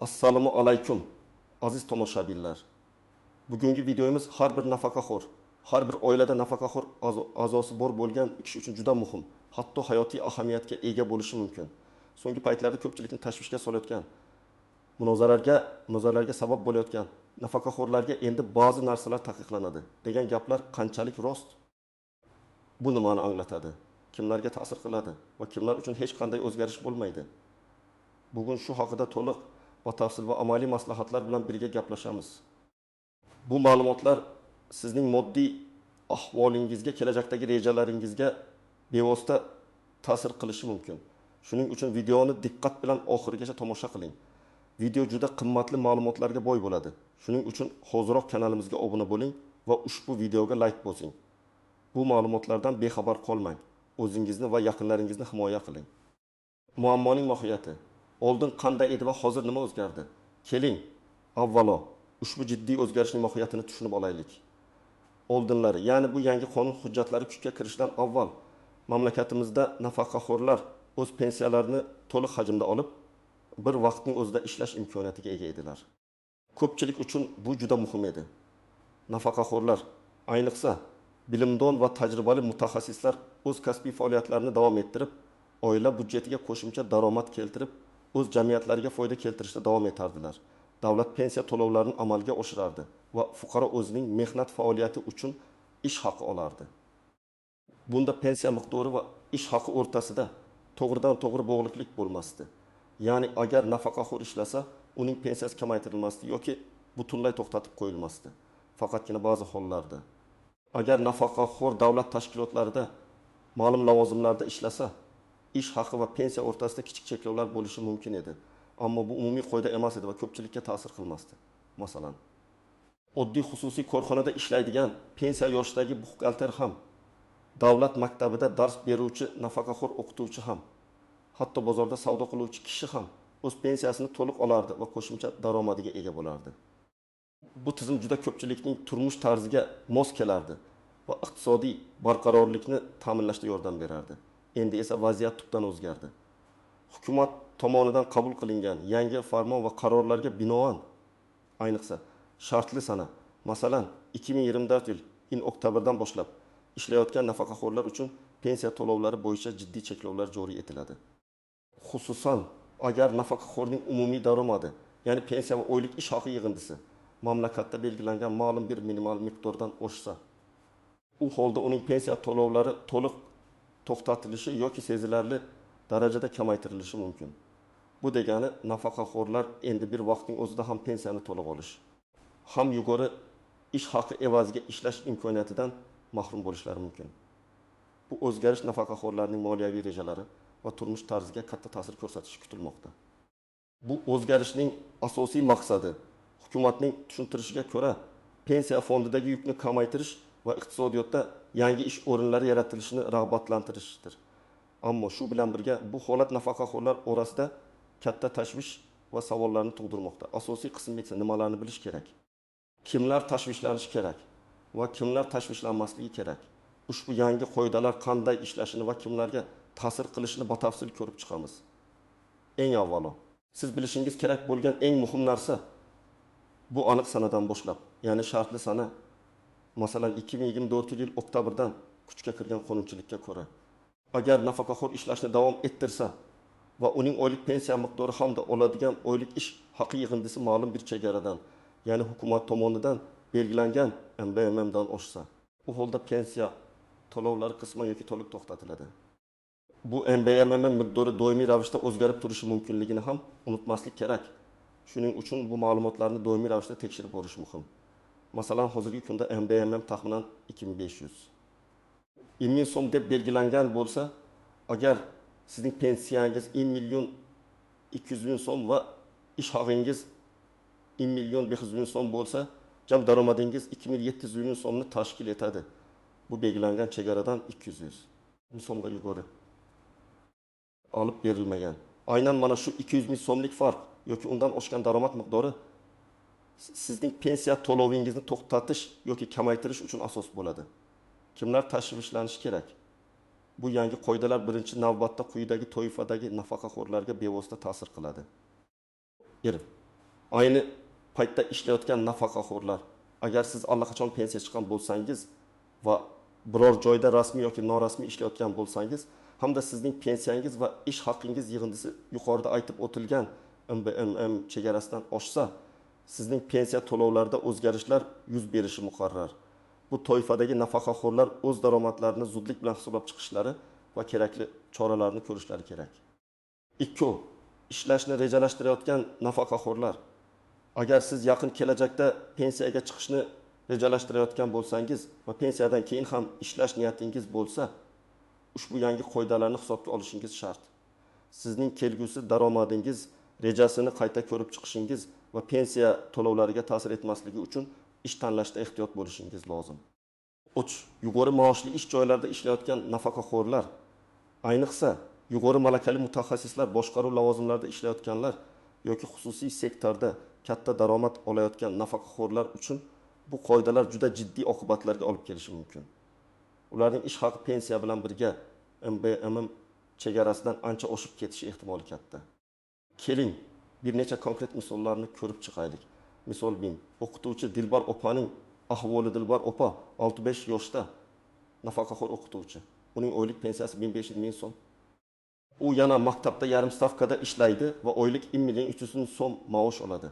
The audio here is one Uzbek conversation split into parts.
Assalomu alaykum aziz tomoshabinlar. Bugungi videomiz har bir nafaqaxo'r, har bir oilada nafaqaxo'r a'zosi bor bo'lgan kishi uchun juda muhim, hatto hayotiy ahamiyatga ega bo'lishi mumkin. So'nggi paytlarda ko'pchilikni tashvishga solayotgan, munozaralarga sabab bo'layotgan nafaqaxo'rlarga endi ba'zi narsalar taqiqlanadi degan gaplar qanchalik rost? Bu nimani anglatadi? Kimlarga ta'sir qiladi va kimlar uchun hech qanday o'zgarish bo'lmaydi? Bugun shu haqida to'liq batafsil va amaliy maslahatlar bilan birga gaplashamiz. Bu ma'lumotlar sizning moddiy ahvolingizga, kelajakdagi rejalaringizga bevosita ta'sir qilishi mumkin. Shuning uchun videoni diqqat bilan oxirigacha tomosha qiling. Video juda qimmatli ma'lumotlarga boy bo'ladi. Shuning uchun hoziroq kanalimizga obuna bo'ling va ushbu videoga like bosing. Bu ma'lumotlardan bexabar qolmang. O'zingizni va yaqinlaringizni himoya qiling. Muammoning mohiyati. Oldin qanday edi va hozir nima o'zgardi? Keling, avvalo ushbu jiddiy o'zgarishning mohiyatini tushunib olaylik. Oldinlari, ya'ni bu yangi qonun hujjatlari kuchga kirishidan avval mamlakatimizda nafaqaxo'rlar o'z pensiyalarini to'liq hajmda olib, bir vaqtning o'zida ishlash imkoniyatiga ega edilar. Ko'pchilik uchun bu juda muhim edi. Nafaqaxo'rlar, ayniqsa bilimdon va tajribali mutaxassislar o'z kasbiy faoliyatlarini davom ettirib, oila budjetiga qo'shimcha daromad keltirib, o'z jamiyatlariga foyda keltirishda davom etardilar. Davlat pensiya to'lovlarini amalga oshirardi va fuqaro o'zining mehnat faoliyati uchun ish haqi olardi. Bunda pensiya miqdori va ish haqi o'rtasida to'g'ridan-to'g'ri bog'liqlik bo'lmasdi. Ya'ni agar nafaqaxo'r ishlasa, uning pensiyasi kamaytirilmasdi yoki butunlay to'xtatib qo'yilmasdi. Faqatgina ba'zi hollarda. Agar nafaqaxo'r davlat tashkilotlarida ma'lum lavozimlarda ishlasa, ish haqi va pensiya o'rtasida kichik cheklovlar bo'lishi mumkin edi. Ammo bu umumiy qoida emas edi va ko'pchilikka ta'sir qilmasdi. Masalan, oddiy xususiy korxonada ishlaydigan pensiya yoshidagi buxgalter ham, davlat maktabida dars beruvchi nafaqaxo'r o'qituvchi ham, hatto bozorda savdo qiluvchi kishi ham o'z pensiyasini to'liq olardi va qo'shimcha daromadiga ega bo'lardi. Bu tizim juda ko'pchilikning turmush tarziga mos kelardi va iqtisodiy barqarorlikni ta'minlashda yordam berardi. Endi esa vaziyat tubdan o'zgardi. Hukumat tomonidan qabul qilingan yangi farmon va qarorlarga binoan, ayniqsa shartli sana, masalan 2024 yil oktyabrdan boshlab ishlayotgan nafaqaxo'rlar uchun pensiya to'lovlari bo'yicha jiddiy cheklovlar joriy etiladi. Xususan, agar nafaqaxo'rning umumiy daromadi, ya'ni pensiya va oylik ish haqi yig'indisi mamlakatda belgilangan ma'lum bir minimal miqdordan oshsa, u holda uning pensiya to'lovlari to'liq to'xtatilishi yoki sezilarli darajada kamaytirilishi mumkin. Bu degani nafaqaxo'rlar endi bir vaqtning o'zida ham pensiyani to'liq olish, ham yuqori ish haqi evaziga ishlash imkoniyatidan mahrum bo'lishlari mumkin. Bu o'zgarish nafaqaxo'rlarning moliyaviy rejalari va turmush tarziga katta ta'sir ko'rsatishi kutilmoqda. Bu o'zgarishning asosiy maqsadi hukumatning tushuntirishiga ko'ra pensiya fondidagi yukni kamaytirish va iqtisodiyotda yangi ish o'rinlari yaratilishini rag'batlantirishdir. Ammo shu bilan birga bu holat nafaqaxo'rlar orasida katta tashvish va savollarni tug'dirmoqda. Asosiy qism esa nimalarni bilish kerak? Kimlar tashvishlanishi kerak va kimlar tashvishlanmasligi kerak? Ushbu yangi qoidalar qanday ishlashini va kimlarga ta'sir qilishini batafsil ko'rib chiqamiz. Eng avvalo, siz bilishingiz kerak bo'lgan eng muhim narsa bu aniq sanadan boshlab, ya'ni shartli sana, masalan 2024 yil oktyabrdan kuchga kirgan qonunchilikka ko'ra, agar nafaqaxo'r ishlashni davom ettirsa va uning oylik pensiya miqdori hamda oladigan oylik ish haqi yig'indisi ma'lum bir chegaradan, ya'ni hukumat tomonidan belgilangan MBMMdan oshsa, u holda pensiya to'lovlari qisman yoki to'liq to'xtatiladi. Bu MBMM miqdori doimiy ravishda o'zgarib turishi mumkinligini ham unutmaslik kerak. Shuning uchun bu ma'lumotlarni doimiy ravishda tekshirib borish muhim. Masalan, hozirgi kunda MBMM taxminan 2500 1000 so'm deb belgilangan bo'lsa, agar sizning pensiyangiz 1.200.000 so'm va ish haqingiz 1.500.000 so'm bo'lsa, jam daromadingiz 2.700.000 so'mni tashkil etadi. Bu belgilangan chegaradan 200.000 so'mga yuqori olib berilmagan. Aynan mana shu 200.000 so'mlik farq yoki undan oshgan daromad miqdori sizning pensiya to'lovingizni to'xtatish yoki kamaytirish uchun asos bo'ladi. Kimlar tashvishlanishi kerak? Bu yangi qoidalar birinchi navbatda quyidagi toifadagi nafaqaxo'rlarga bevosita ta'sir qiladi. 1. ayni paytda ishlayotgan nafaqaxo'rlar, agar siz allaqachon pensiya chiqqan bo'lsangiz va biror joyda rasmiy yoki norasmiy ishlayotgan bo'lsangiz, hamda sizning pensiyangiz va ish haqingiz yig'indisi yuqorida aytib o'tilgan MBMM chegarasidan oshsa, sizning pensiya to'lovlarida o'zgarishlar yuz berishi muqarrar. Bu toifadagi nafaqaxo'rlar o'z daromadlarini zudlik bilan hisoblab chiqishlari va kerakli choralarni ko'rishlari kerak. 2. Ishlashni rejalashtirayotgan nafaqaxo'rlar. Agar siz yaqin kelajakda pensiyaga chiqishni rejalashtirayotgan bo'lsangiz va pensiyadan keyin ham ishlash niyatingiz bo'lsa, ushbu yangi qoidalarni hisobga olishingiz shart. Sizning kelgusi daromadingiz rejasini qayta ko'rib chiqishingiz va pensiya to'lovlariga ta'sir etmasligi uchun ish tanlashda ehtiyot bo'lishingiz lozim. 3. Yuqori maoshli ish joylarida ishlayotgan nafaqaxo'rlar, ayniqsa yuqori malakali mutaxassislar boshqaruv lavozimlarida ishlayotganlar yoki xususiy sektorda katta daromad olayotgan nafaqaxo'rlar uchun bu qoidalar juda jiddiy oqibatlarga olib kelishi mumkin. Ularning ish haqi pensiya bilan birga MBMM chegarasidan ancha oshib ketishi ehtimoli katta. Keling, bir necha konkret misollarni ko'rib chiqaylik. Misol bin, o'qituvchi Dilbar opaning ahvoli. Dilbar opa 65 yoshda, nafaqaxo'r o'qituvchi. Uning oylik pensiyasi 1500 ming so'm. U yana maktabda yarim stavkada ishlaydi va oylik 1.300 ming so'm maosh oladi.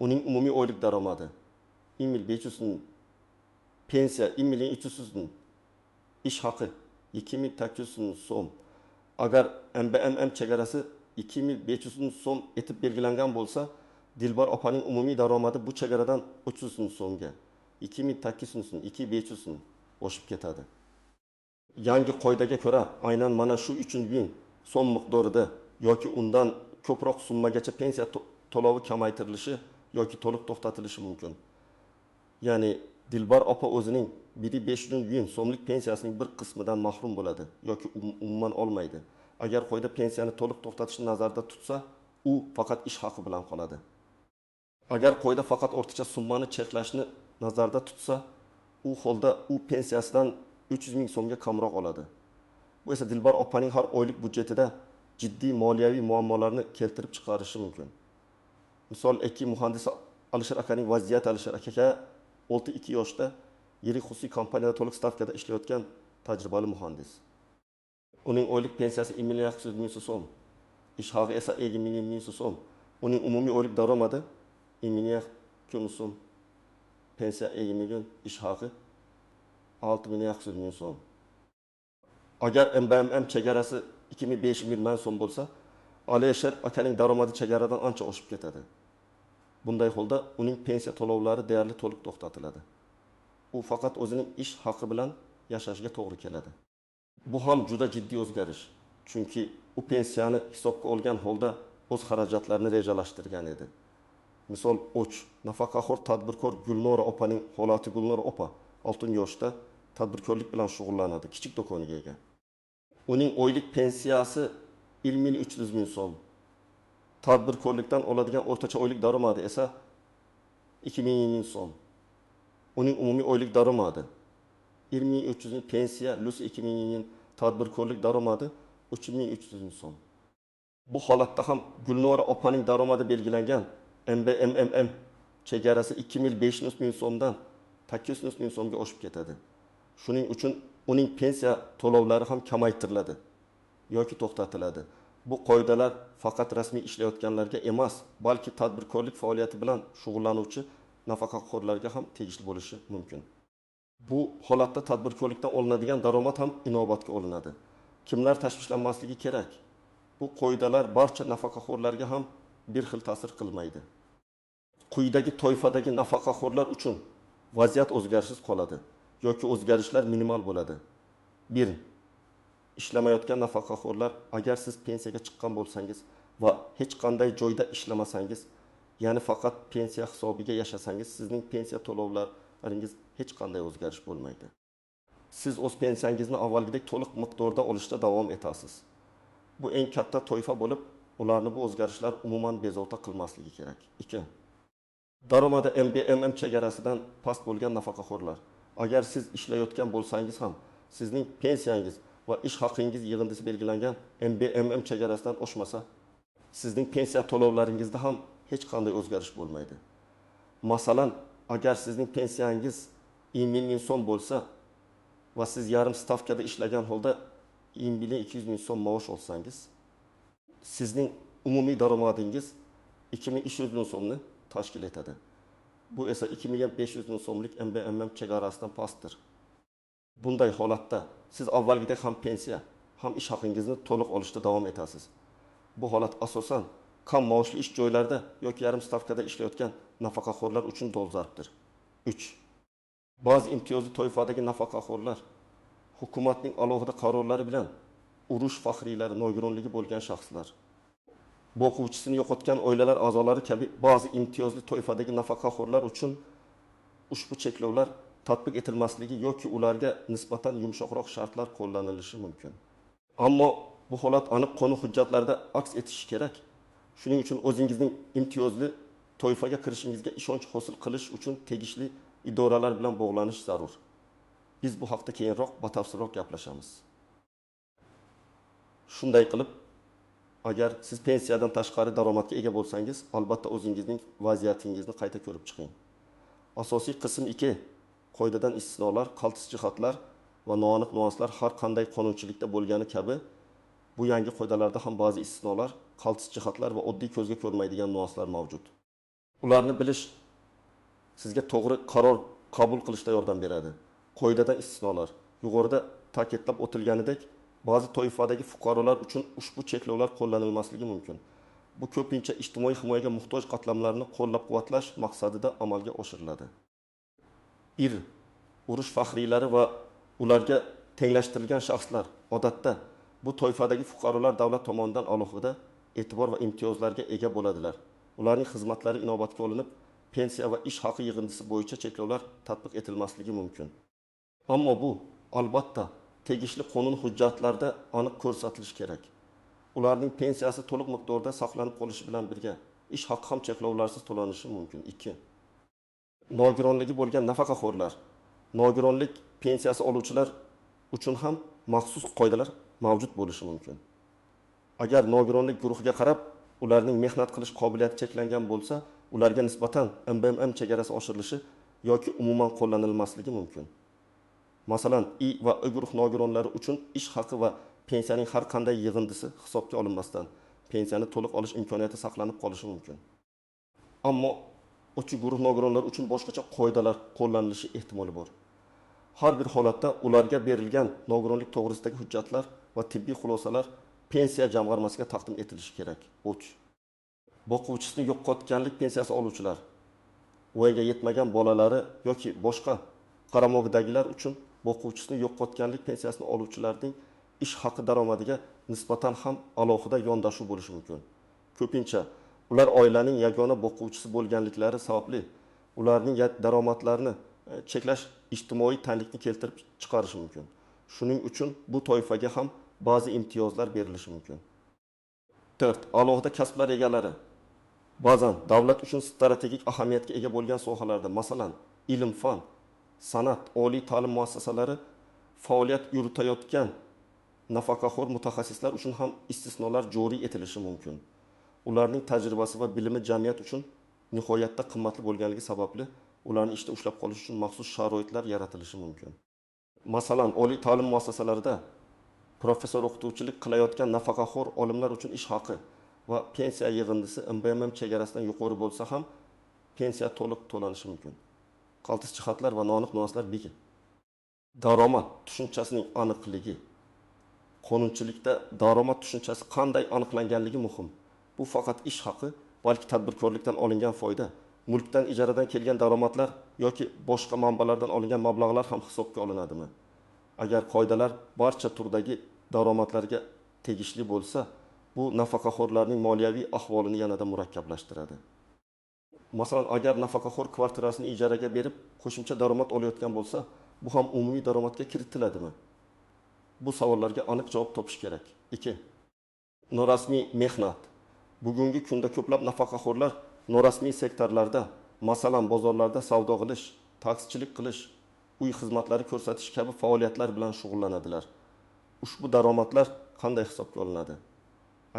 Uning umumiy oylik daromadi 1.500 ming, pensiya 1.300 ming, ish haqi 2.800 ming so'm. Agar MBMM chegarasi 2.500 ming so'm etib belgilangan bo'lsa, Dilbar opaning umumiy daromadi bu chegaradan 300 ming so'mga, 2.800 ming, 2.500 ming oshib ketadi. Yangi qoidaga ko'ra, aynan mana shu 300 ming so'm miqdorida yoki undan ko'proq summagacha pensiya to'lovi kamaytirilishi yoki to'liq to'xtatilishi mumkin. Ya'ni Dilbar opa o'zining 1.500 ming so'mlik pensiyasining bir qismidan mahrum bo'ladi yoki umuman olmaydi. Agar qoida pensiyani to'liq to'xtatishni nazarda tutsa, u faqat ish haqi bilan qoladi. Agar qoida faqat o'rtacha summani cheklashni nazarda tutsa, u holda u pensiyasidan 300 ming so'mga kamroq oladi. Bu esa Dilbar opaning har oylik budjetida jiddiy moliyaviy muammolarni keltirib chiqarishi mumkin. Misol, muhandis Alisher akaning vaziyati. Alisher aka 62 yoshda yirik xususiy kompaniyada to'liq stavkada ishlayotgan tajribali muhandis. Uning oylik pensiyasi 1.800 ming so'm, ish haqi esa 20 ming so'm. Uning umumiy oylik daromadi 1.200 ming so'm, pensiya 20 ming, ish haqi 6.800 ming so'm. Agar MBMM chegarasi 2.500 ming so'm bo'lsa, Alisher akaning daromadi chegaradan ancha oshib ketadi. Bunday holda uning pensiya to'lovlari deyarli to'liq to'xtatiladi. U faqat o'zining ish haqi bilan yashashga to'g'ri keladi. Bu ham juda jiddiy o'zgarish, chunki u pensiyani hisobga olgan holda o'z xarajatlarini rejalashtirgan edi. Misol, nafaqaxo'r tadbirkor Gulnora opaning holati. Gulnora opa 6 yoshda tadbirkorlik bilan shug'ullanadi, kichik do'koniga ega. Uning oylik pensiyasi 1.300 ming so'm. Tadbirkorlikdan oladigan o'rtacha oylik daromadi esa 2.000 ming so'm. Uning umumiy oylik daromadi 1.300 ming, pensiya plus 2.000 ming, tadbirkorlik daromadi 3.300 ming so'm. Bu holatda ham Gulnora opaning daromadi belgilangan MBMM chegarasi 2.500 ming so'mdan 800 ming so'mga oshib ketadi. Shuning uchun uning pensiya to'lovlari ham kamaytiriladi yoki to'xtatiladi. Bu qoidalar faqat rasmiy ishlayotganlarga emas, balki tadbirkorlik faoliyati bilan shug'ullanuvchi nafaqaxo'rlarga ham tegishli bo'lishi mumkin. Bu holatda tadbirkorlikdan olinadigan daromad ham inobatga olinadi. Kimlar tashvishlanmasligi kerak? Bu qoidalar barcha nafaqaxo'rlarga ham bir xil ta'sir qilmaydi. Quyidagi toifadagi nafaqaxo'rlar uchun vaziyat o'zgarishsiz qoladi yoki o'zgarishlar minimal bo'ladi. 1. Ishlamayotgan nafaqaxo'rlar, agar siz pensiyaga chiqqan bo'lsangiz va hech qanday joyda ishlamasangiz, ya'ni faqat pensiya hisobiga yashasangiz, sizning pensiya to'lovlaringiz hech qanday o'zgarish bo'lmaydi. Siz o'z pensiyangizni avvalgidek to'liq miqdorda olishda davom etasiz. Bu eng katta toifa bo'lib, ularni bu o'zgarishlar umuman bezovta qilmasligi kerak. 2. Daromadi MBMM chegarasidan past bo'lgan nafaqaxo'rlar. Agar siz ishlayotgan bo'lsangiz ham, sizning pensiyangiz va ish haqingiz yig'indisi belgilangan MBMM chegarasidan oshmasa, sizning pensiya to'lovlaringizda ham hech qanday o'zgarish bo'lmaydi. Masalan, agar sizning pensiyangiz 20 ming so'm bo'lsa va siz yarim stavkada ishlagan holda 20-200 ming so'm maosh olsangiz, sizning umumiy daromadingiz 2300 ming so'mni tashkil etadi. Bu esa 2500 ming so'mlik MBMM chegarasidan pastdir. Bunday holatda siz avvalgidek ham pensiya, ham ish haqingizni to'liq olishda davom etasiz. Bu holat asosan kam maoshli ish joylarida yoki yarim stavkada ishlayotgan nafaqaxo'rlar uchun dolzarbdir. 3. Ba'zi imtiyozli toifadagi nafaqaxo'rlar hukumatning alohida qarorlari bilan urush faxriylari, nogironligi bo'lgan shaxslar, boquvchisini yo'qotgan oilalar a'zolari kabi ba'zi imtiyozli toifadagi nafaqaxo'rlar uchun ushbu cheklovlar tatbiq etilmasligi yoki ularga nisbatan yumshoqroq shartlar qo'llanilishi mumkin. Ammo bu holat aniq qonun hujjatlarida aks etishi kerak. Shuning uchun o'zingizning imtiyozli toifaga kirishingizga ishonch hosil qilish uchun tegishli idoralar bilan bog'lanish zarur. Biz bu haqda keyinroq batafsilroq gaplashamiz. Shunday qilib, agar siz pensiyadan tashqari daromadga ega bo'lsangiz, albatta o'zingizning vaziyatingizni qayta ko'rib chiqing. Asosiy qism 2 qoidadan istisnolar, qaltis jihatlar va noaniq nuanslar har qanday qonunchilikda bo'lgani kabi bu yangi qoidalarda ham ba'zi istisnolar, qaltis jihatlar va oddiy ko'zga ko'rmaydigan nuanslar mavjud. Ularni bilish sizga to'g'ri qaror qabul qilishda yordam beradi. Qoidadan istisnolar. Yuqorida ta'kidlab o'tilganidek, ba'zi toifadagi fuqarolar uchun ushbu cheklovlar qo'llanilmasligi mumkin. Bu ko'pincha ijtimoiy himoyaga muhtoj qatlamlarni qo'llab-quvvatlash maqsadida amalga oshiriladi. Urush faxriylari va ularga tenglashtirilgan shaxslar odatda bu toifadagi fuqarolar davlat tomonidan alohida e'tibor va imtiyozlarga ega bo'ladilar. Ularning xizmatlari inobatga olinib, pensiya va ish haqi yig'indisi bo'yicha cheklovlar tatbiq etilmasligi mumkin. Ammo bu albatta tegishli qonun hujjatlarida aniq ko'rsatilishi kerak. Ularning pensiyasi to'liq miqdorda saqlanib qolishi bilan birga ish haqi ham cheklovlarsiz to'lanishi mumkin. 2. Nogironligi bo'lgan nafaqaxo'rlar. Nogironlik pensiyasi oluvchilar uchun ham maxsus qoidalar mavjud bo'lishi mumkin. Agar nogironlik guruhiga qarab ularning mehnat qilish qobiliyati cheklangan bo'lsa, ularga nisbatan MBMM chegarasi oshirilishi yoki umuman qo'llanilmasligi mumkin. Masalan, I va I guruh nogironlari uchun ish haqi va pensiyaning har qanday yig'indisi hisobga olinmasdan pensiyani to'liq olish imkoniyati saqlanib qolishi mumkin. Ammo uch guruh nogironlar uchun boshqacha qoidalar qo'llanilishi ehtimoli bor. Har bir holatda ularga berilgan nogironlik to'g'risidagi hujjatlar va tibbiy xulosalar pensiya jamg'armasiga taqdim etilishi kerak. 3. Boquvchisini yo'qotganlik pensiyasi oluvchilar, voyaga yetmagan bolalari yoki boshqa qaramog'idagilar uchun boquvchisini yo'qotganlik pensiyasini oluvchilarning ish haqi daromadiga nisbatan ham alohida yondashuv bo'lishi mumkin. Ko'pincha ular oilaning yagona boquvchisi bo'lganliklari sababli ularning daromadlarini cheklash ijtimoiy tanglikni keltirib chiqarishi mumkin. Shuning uchun bu toifaga ham ba'zi imtiyozlar berilishi mumkin. 4. Alohida kasblar egalari. Ba'zan davlat uchun strategik ahamiyatga ega bo'lgan sohalarda, masalan, ilm-fan, san'at, oliy ta'lim muassasalari faoliyat yuritayotgan nafaqaxo'r mutaxassislar uchun ham istisnolar joriy etilishi mumkin. Ularning tajribasi va bilimi jamiyat uchun nihoyatda qimmatli bo'lganligi sababli ularni ishda ushlab qolish uchun maxsus sharoitlar yaratilishi mumkin. Masalan, oliy ta'lim muassasalarida professor o'qituvchilik qilayotgan nafaqaxo'r olimlar uchun ish haqi va pensiya yig'indisi MBMM chegarasidan yuqori bo'lsa ham pensiya to'liq to'lanishi mumkin. Qaltis jihatlar va noaniq nuanslar 2. Daromad tushunchasining aniqligi. Qonunchilikda daromad tushunchasi qanday aniqlanganligi muhim. Bu faqat ish haqi, balki tadbirkorlikdan olingan foyda, mulkdan ijaradan kelgan daromadlar yoki boshqa manbalardan olingan mablag'lar ham hisobga olinadimi? Agar qoidalar barcha turdagi daromadlarga tegishli bo'lsa, bu nafaqaxo'rlarning moliyaviy ahvolini yanada murakkablashtiradi. Masalan, agar nafaqaxo'r kvartirasini ijaraga berib, qo'shimcha daromad olayotgan bo'lsa, bu ham umumiy daromadga kiritiladimi? Bu savollarga aniq javob topish kerak. 2. Norasmiy mehnat. Bugungi kunda ko'plab nafaqaxo'rlar norasmiy sektorlarda, masalan, bozorlarda savdo qilish, taksichilik qilish, uy xizmatlari ko'rsatish kabi faoliyatlar bilan shug'ullanadilar. Ushbu daromadlar qanday hisobga olinadi?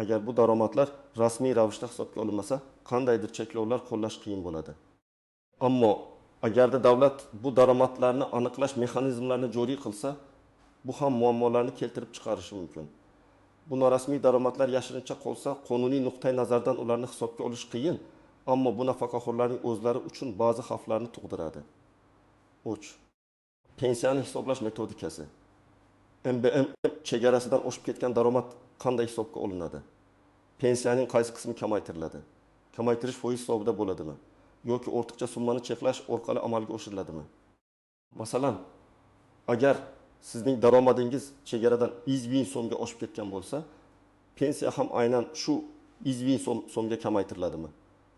Agar bu daromadlar rasmiy ravishda hisobga olinmasa, qandaydir cheklovlar qo'llash qiyin bo'ladi. Ammo agarda davlat bu daromadlarni aniqlash mexanizmlarini joriy qilsa, bu ham muammolarni keltirib chiqarishi mumkin. Bu norasmiy daromadlar yashirincha qolsa, qonuniy nuqtai nazardan ularni hisobga olish qiyin, ammo bu nafaqaxo'rlarning o'zlari uchun ba'zi xavflarni tug'diradi. 3. Pensiyani hisoblash metodikasi. MBM chegarasidan oshib ketgan daromad qanday hisobga olinadi? Pensiyaning qaysi qismi kamaytiriladi? Kamaytirish foiz hisobida bo'ladimi? Yoki ortiqcha summani cheklash orqali amalga oshiriladimi? Masalan, agar sizning daromadingiz chegaradan 100 ming so'mga oshib ketgan bo'lsa, pensiya ham aynan shu 100 ming so'mga kamaytiriladimi?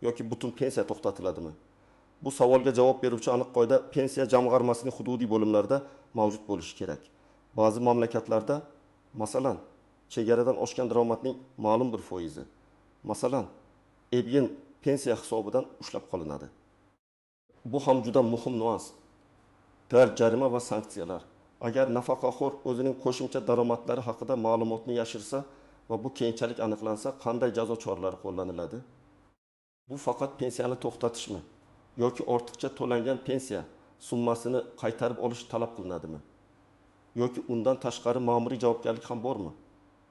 Yoki butun pensiya to'xtatiladimi? Bu savolga javob beruvchi aniq qoida pensiya jamg'armasining hududiy bo'limlarida mavjud bo'lishi kerak. Ba'zi mamlakatlarda, masalan, chegaradan oshgan daromadning ma'lum bir foizi, masalan, ebgin pensiya hisobidan ushlab qolinadi. Bu ham juda muhim nuans. Jarima va sanksiyalar. Agar nafaqaxo'r o'zining qo'shimcha daromadlari haqida ma'lumotni yashirsa va bu keyinchalik aniqlansa, qanday jazo choralari qo'llaniladi? Bu faqat pensiyani to'xtatishmi yoki ortiqcha to'langan pensiya summasini qaytarib olish talab qilinadimi? Yoki undan tashqari ma'muriy javobgarlik ham bormi?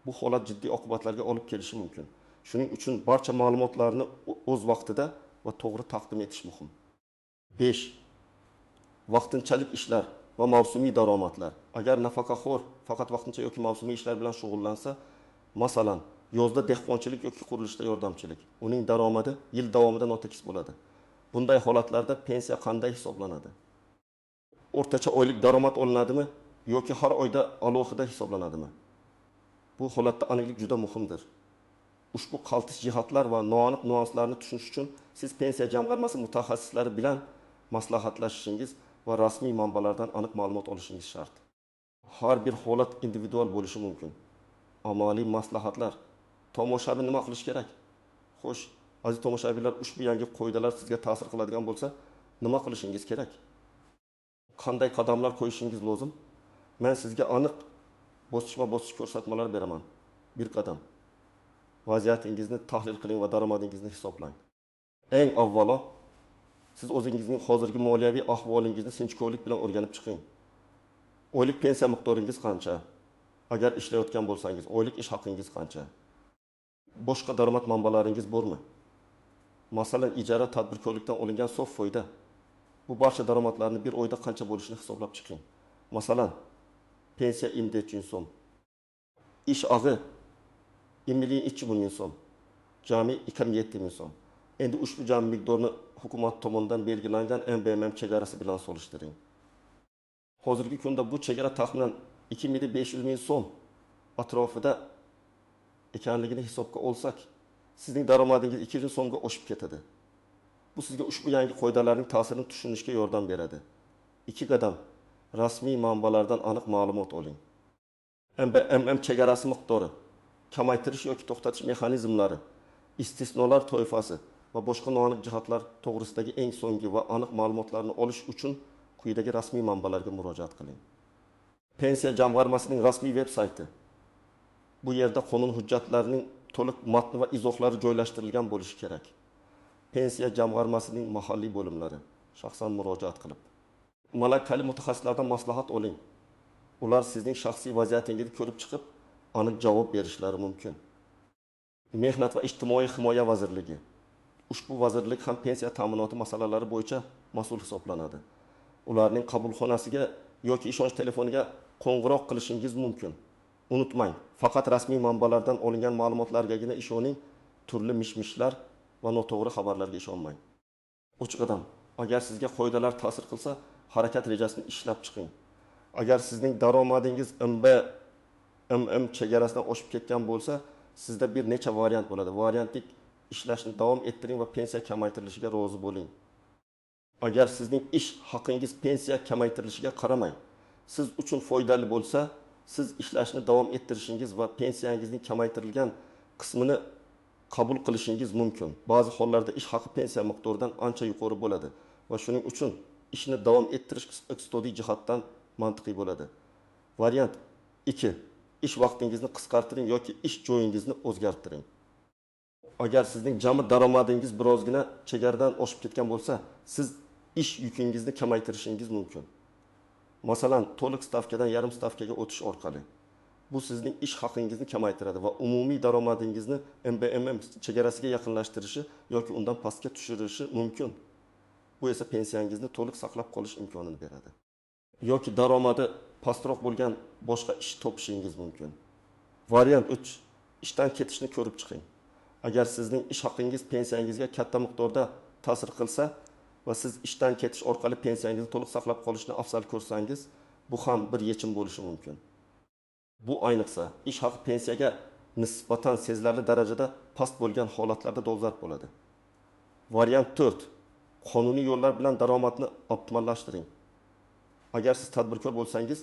Bu holat jiddiy oqibatlarga olib kelishi mumkin. Shuning uchun barcha ma'lumotlarni o'z vaqtida va to'g'ri taqdim etish muhim. 5. Vaqtinchalik ishlar va mavsumiy daromadlar. Agar nafaqaxo'r faqat vaqtincha yoki mavsumiy ishlar bilan shug'ullansa, masalan, yozda dehqonchilik yoki qurilishda yordamchilik, uning daromadi yil davomida notekis bo'ladi. Bunday holatlarda pensiya qanday hisoblanadi? O'rtacha oylik daromad olinadimi yoki har oyda alohida hisoblanadimi? Bu holatda aniqlik juda muhimdir. Ushbu qaltis jihatlar va noaniq nuanslarni tushunish uchun siz pensiya jamg'armasi mutaxassislari bilan maslahatlashishingiz va rasmiy manbalardan aniq ma'lumot olishingiz shart. Har bir holat individual bo'lishi mumkin. Amaliy maslahatlar. Tomoshabin nima qilish kerak? Xo'sh, aziz tomoshabinlar, ushbu yangi qoidalar sizga ta'sir qiladigan bo'lsa, nima qilishingiz kerak? Qanday qadamlar qo'yishingiz lozim? Men sizga aniq bosqichma-bosqich ko'rsatmalar beraman. Bir qadam. Vaziyatingizni tahlil qiling va daromadingizni hisoblang. Eng avvalo, siz o'zingizning hozirgi moliyaviy ahvolingizni sinchkovlik bilan o'rganib chiqing. Oylik pensiya miqdoringiz qancha? Agar ishlayotgan bo'lsangiz, oylik ish haqingiz qancha? Boshqa daromad manbalaringiz bormi? Masalan, ijara, tadbirkorlikdan olingan sof foyda. Bu barcha daromadlarni bir oyda qancha bo'lishini hisoblab chiqing. Masalan, pensiya 24 so'm. Ish haqi 22 ming so'm. Jami 27 ming so'm. Endi ushbu jami miqdorni hukumat tomonidan belgilangan MBM chegarasi bilan solishtiring. Hozirgi kunda bu chegara taxminan 2500 ming so'm atrofida ekanligini hisobga olsak, sizning daromadingiz 200 so'mga oshib ketadi. Bu sizga ushbu yangi qoidalarning ta'sirini tushunishga yordam beradi. 2 qadam. Rasmiy manbalardan aniq ma'lumot oling. MBM chegarasi miqdori, kamaytirish yoki to'xtatish mexanizmlari, istisnolar toifasi va boshqa noaniq jihatlar to'g'risidagi eng so'nggi va aniq ma'lumotlarni olish uchun quyidagi rasmiy manbalarga murojaat qiling. Pensiya jamg'armasining rasmiy veb-sayti. Bu yerda qonun hujjatlarining to'liq matni va izohlari joylashtirilgan bo'lishi kerak. Pensiya jamg'armasining mahalliy bo'limlari, shaxsan murojaat qilib. Malakali mutaxassislardan maslahat oling. Ular sizning shaxsiy vaziyatingizni ko'rib chiqib, aniq javob berishlari mumkin. Mehnat va ijtimoiy himoya vazirligi. Ushbu vazirlik ham pensiya ta'minoti masalalari bo'yicha mas'ul hisoblanadi. Ularning qabulxonasiga yoki ishonch telefoniga qo'ng'iroq qilishingiz mumkin. Unutmang, faqat rasmiy manbalardan olingan ma'lumotlargagina ishoning, turli mishmishlar va noto'g'ri xabarlarga ishonmang. 3 qadam. Agar sizga qoidalar ta'sir qilsa, harakat rejasini ishlab chiqing. Agar sizning daromadingiz MM chegarasidan oshib ketgan bo'lsa, sizda bir necha variant bo'ladi. Variantlik ishlashni davom ettiring va pensiya kamaytirilishiga rozi bo'ling. Agar sizning ish haqingiz pensiya kamaytirilishiga qaramay, siz uchun foydali bo'lsa, siz ishlashni davom ettirishingiz va pensiyangizning kamaytirilgan qismini qabul qilishingiz mumkin. Ba'zi hollarda ish haqi pensiya miqdoridan ancha yuqori bo'ladi va shuning uchun ishni davom ettirish iqtisodiy jihatdan mantiqiy bo'ladi. Variant 2. ish vaqtingizni qisqartiring yoki ish joyingizni o'zgartiring. Agar sizning jami daromadingiz birozgina chegaradan oshib ketgan bo'lsa, siz ish yukingizni kamaytirishingiz mumkin. Masalan, to'liq stavkadan yarim stavkaga o'tish orqali. Bu sizning ish haqingizni kamaytiradi va umumiy daromadingizni MBMM chegarasiga yaqinlashtirishi yoki undan pastga tushirishi mumkin. Bu esa pensiyangizni to'liq saqlab qolish imkonini beradi. Yoki daromadi pastroq bo'lgan boshqa ish topishingiz mumkin. Variant 3. Ishdan ketishni ko'rib chiqing. Agar sizning ish haqingiz pensiyangizga katta miqdorda ta'sir qilsa va siz ishdan ketish orqali pensiyangizni to'liq saqlab qolishni afzal ko'rsangiz, bu ham bir yechim bo'lishi mumkin. Bu ayniqsa ish haqi pensiyaga nisbatan sezilarli darajada past bo'lgan holatlarda dolzarb bo'ladi. Variant 4. Qonuniy yo'llar bilan daromadni optimallashtiring. Agar siz tadbirkor bo'lsangiz,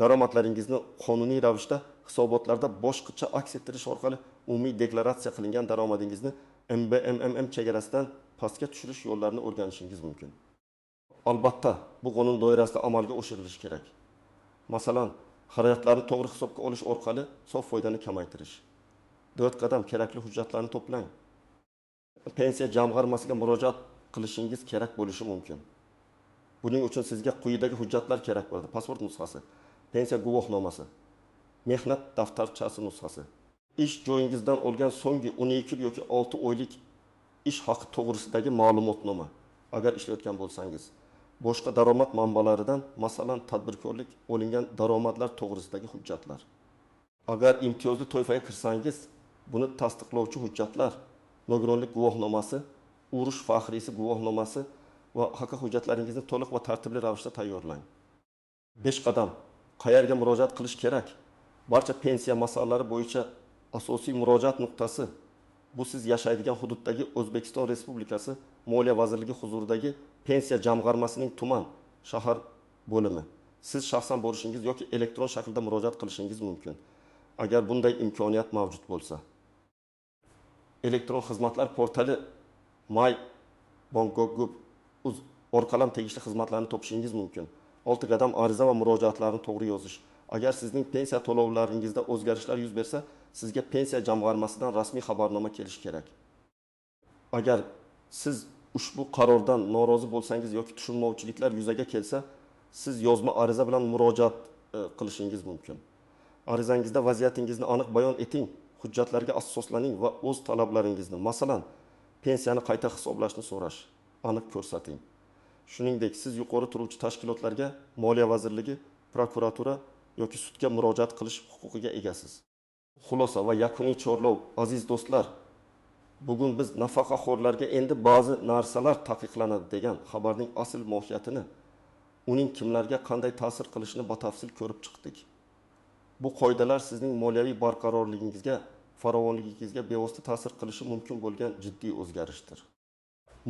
daromadlaringizni qonuniy ravishda hisobotlarda boshqacha aks ettirish orqali umumiy deklaratsiya qilingan daromadingizni MBMM chegarasidan pastga tushirish yo'llarini o'rganishingiz mumkin. Albatta, bu qonun doirasida amalga oshirilishi kerak. Masalan, xarajatlarni to'g'ri hisobga olish orqali sof foydani kamaytirish. 4 qadam kerakli hujjatlarni to'plang. Pensiya jamg'armasiga murojaat qilishingiz kerak bo'lishi mumkin. Buning uchun sizga quyidagi hujjatlar kerak bo'ladi. Pasport nusxasi, pensiya guvohnomasi, mehnat daftarchasi nusxasi, ish joyingizdan olgan so'nggi 12 yil yoki 6 oylik ish haqi to'g'risidagi ma'lumotnoma, agar ishlayotgan bo'lsangiz, boshqa daromad manbalaridan, masalan, tadbirkorlik olingan daromadlar to'g'risidagi hujjatlar. Agar imtiyozli toifaga kirsangiz, buni tasdiqlovchi hujjatlar, nogironlik guvohnomasi, urush faxriysi guvohnomasi va haq hujjatlaringizni to'liq va tartibli ravishda tayyorlang. 5 qadam. Qayerga murojaat qilish kerak? Barcha pensiya masalalari bo'yicha asosiy murojaat nuqtasi bu siz yashaydigan hududdagi O'zbekiston Respublikasi Moliya vazirligi huzuridagi pensiya jamg'armasining tuman, shahar bo'limi. Siz shaxsan borishingiz yoki elektron shaklda murojaat qilishingiz mumkin, agar bunday imkoniyat mavjud bo'lsa. Elektron xizmatlar portali my.bank.gov.uz orqali tegishli xizmatlarni topishingiz mumkin. 6 qadam ariza va murojaatlarni to'g'ri yozish. Agar sizning pensiya to'lovlaringizda o'zgarishlar yuz bersa, sizga pensiya jamg'armasidan rasmiy xabarnoma kelishi kerak. Agar siz ushbu qarordan norozi bo'lsangiz yoki tushunmovchiliklar yuzaga kelsa, siz yozma ariza bilan murojaat qilishingiz mumkin. Arizangizda vaziyatingizni aniq bayon eting, hujjatlarga asoslaning va o'z talablaringizni, masalan, pensiyani qayta hisoblashni so'rash, aniq ko'rsating. Shuningdek, siz yuqori turuvchi tashkilotlarga, Moliya vazirligi, prokuratura yoki sudga murojaat qilish huquqiga egasiz. Xulosa va yakuniy chorlov, aziz do'stlar, bugun biz nafaqaxo'rlarga endi ba'zi narsalar taqiqlanadi degan xabarning asl mohiyatini, uning kimlarga qanday ta'sir qilishini batafsil ko'rib chiqdik. Bu qoidalar sizning moliyaviy barqarorligingizga, farovonligingizga bevosita ta'sir qilishi mumkin bo'lgan jiddiy o'zgarishdir.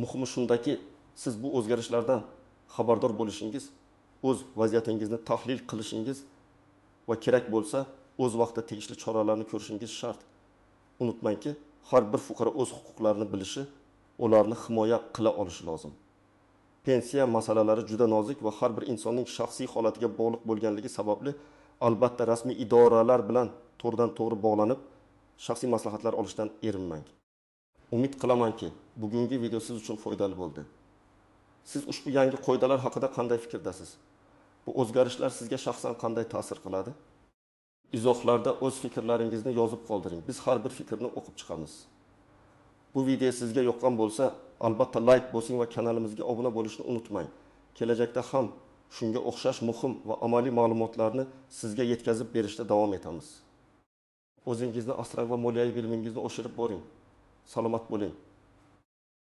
Muhimi shundaki, siz bu o'zgarishlardan xabardor bo'lishingiz, o'z vaziyatingizni tahlil qilishingiz va kerak bo'lsa, o'z vaqtida tegishli choralarni ko'rishingiz shart. Unutmangki, har bir fuqaro o'z huquqlarini bilishi, ularni himoya qila olishi lozim. Pensiya masalalari juda nozik va har bir insonning shaxsiy holatiga bog'liq bo'lganligi sababli albatta rasmiy idoralar bilan to'g'ridan-to'g'ri bog'lanib, shaxsiy maslahatlar olishdan erinmang. Umid qilamanki, bugungi video siz uchun foydali bo'ldi. Siz ushbu yangi qoidalar haqida qanday fikrdasiz? Bu o'zgarishlar sizga shaxsan qanday ta'sir qiladi? Izohlarda o'z fikrlaringizni yozib qoldiring. Biz har bir fikrni o'qib chiqamiz. Bu video sizga yoqqan bo'lsa, albatta like bosing va kanalimizga obuna bo'lishni unutmang. Kelajakda ham shunga o'xshash muhim va amaliy ma'lumotlarni sizga yetkazib berishda davom etamiz. O'zingizni asrang va moliyaviy bilimingizni oshirib boring. Salomat bo'ling.